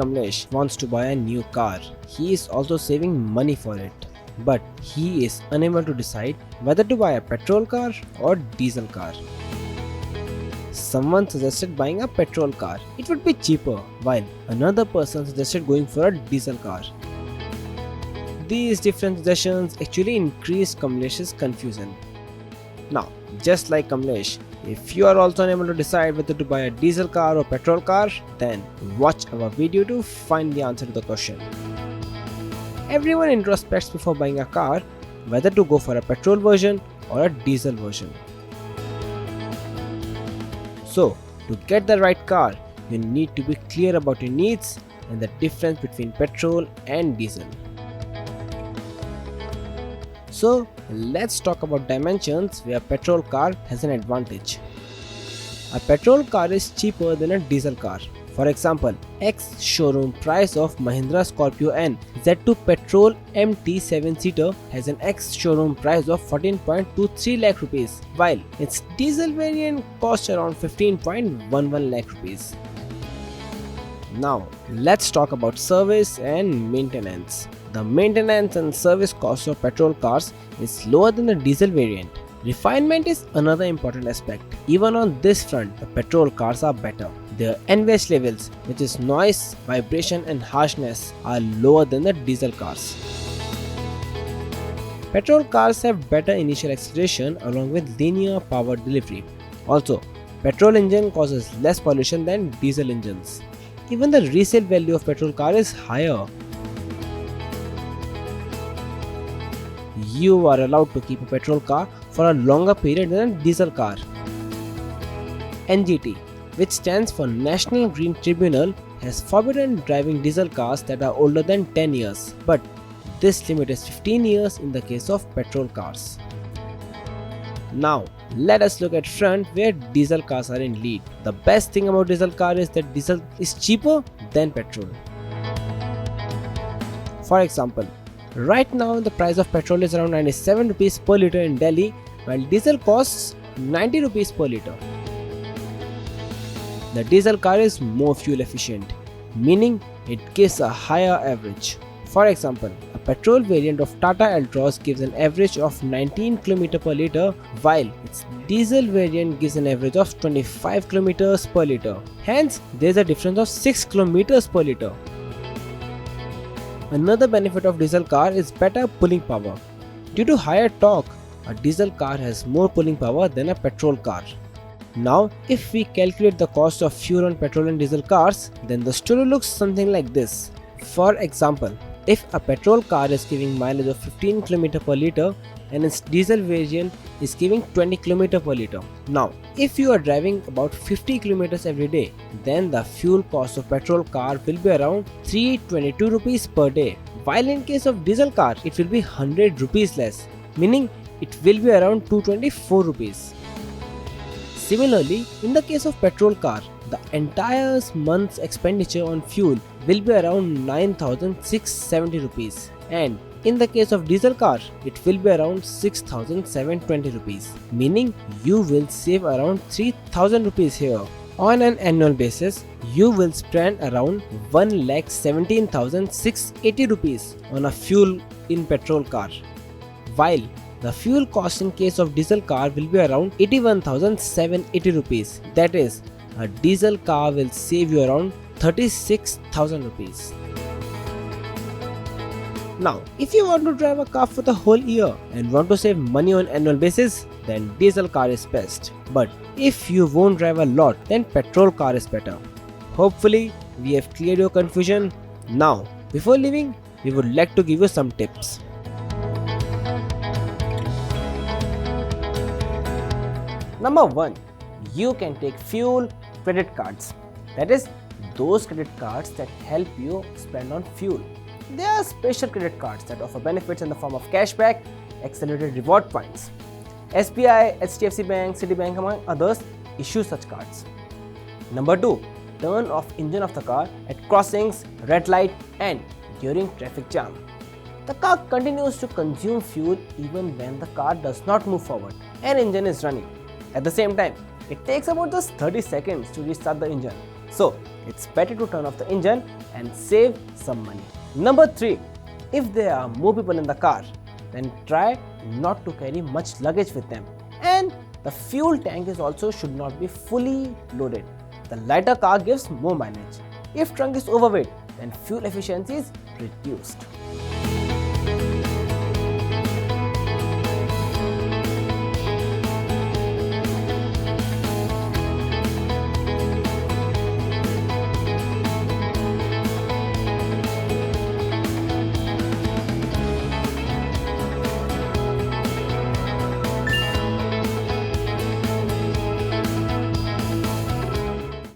Kamlesh wants to buy a new car. He is also saving money for it. But he is unable to decide whether to buy a petrol car or diesel car. Someone suggested buying a petrol car. It would be cheaper, while another person suggested going for a diesel car. These different suggestions actually increased Kamlesh's confusion. Now, just like Kamlesh, if you are also unable to decide whether to buy a diesel car or petrol car, then watch our video to find the answer to the question. Everyone introspects before buying a car, whether to go for a petrol version or a diesel version. So, to get the right car, you need to be clear about your needs and the difference between petrol and diesel. So, let's talk about dimensions where a petrol car has an advantage. A petrol car is cheaper than a diesel car. For example, ex-showroom price of Mahindra Scorpio N Z2 Petrol MT 7-seater has an ex-showroom price of 14.23 lakh rupees, while its diesel variant costs around 15.11 lakh rupees. Now, let's talk about service and maintenance. The maintenance and service cost of petrol cars is lower than the diesel variant. Refinement is another important aspect. Even on this front, the petrol cars are better. Their NVH levels, which is noise, vibration and harshness, are lower than the diesel cars. Petrol cars have better initial acceleration along with linear power delivery. Also, petrol engine causes less pollution than diesel engines. Even the resale value of petrol car is higher. You are allowed to keep a petrol car for a longer period than a diesel car. NGT, which stands for National Green Tribunal, has forbidden driving diesel cars that are older than 10 years, but this limit is 15 years in the case of petrol cars. Now, let us look at front where diesel cars are in lead. The best thing about diesel car is that diesel is cheaper than petrol. For example, right now the price of petrol is around 97 rupees per litre in Delhi, while diesel costs 90 rupees per litre. The diesel car is more fuel efficient, meaning it gives a higher average. For example, a petrol variant of Tata Altroz gives an average of 19 km per litre, while its diesel variant gives an average of 25 km per litre. Hence, there is a difference of 6 km per litre. Another benefit of diesel car is better pulling power. Due to higher torque, a diesel car has more pulling power than a petrol car. Now, if we calculate the cost of fuel on petrol and diesel cars, then the story looks something like this. For example, if a petrol car is giving mileage of 15 km per litre and its diesel variant is giving 20 km per litre. Now, if you are driving about 50 km every day, then the fuel cost of petrol car will be around 322 rupees per day, while in case of diesel car, it will be 100 rupees less, meaning it will be around 224 rupees. Similarly, in the case of petrol car, the entire month's expenditure on fuel will be around 9,670 rupees, and in the case of diesel car, it will be around 6,720 rupees, meaning you will save around 3,000 rupees here. On an annual basis, you will spend around 1,17,680 rupees on a fuel in petrol car, while the fuel cost in case of diesel car will be around 81,780 rupees. That is, a diesel car will save you around 36,000 rupees. Now, if you want to drive a car for the whole year and want to save money on annual basis, then diesel car is best. But if you won't drive a lot, then petrol car is better. Hopefully, we have cleared your confusion. Now, before leaving, we would like to give you some tips. Number 1. You can take fuel credit cards. That is, those credit cards that help you spend on fuel. There are special credit cards that offer benefits in the form of cashback, accelerated reward points. SBI, HDFC Bank, Citibank among others issue such cards. Number 2. Turn off engine of the car at crossings, red light and during traffic jam. The car continues to consume fuel even when the car does not move forward and engine is running. At the same time, it takes about just 30 seconds to restart the engine. So, it's better to turn off the engine and save some money. Number 3. If there are more people in the car, then try not to carry much luggage with them. And the fuel tank is also should not be fully loaded. The lighter car gives more mileage. If trunk is overweight, then fuel efficiency is reduced.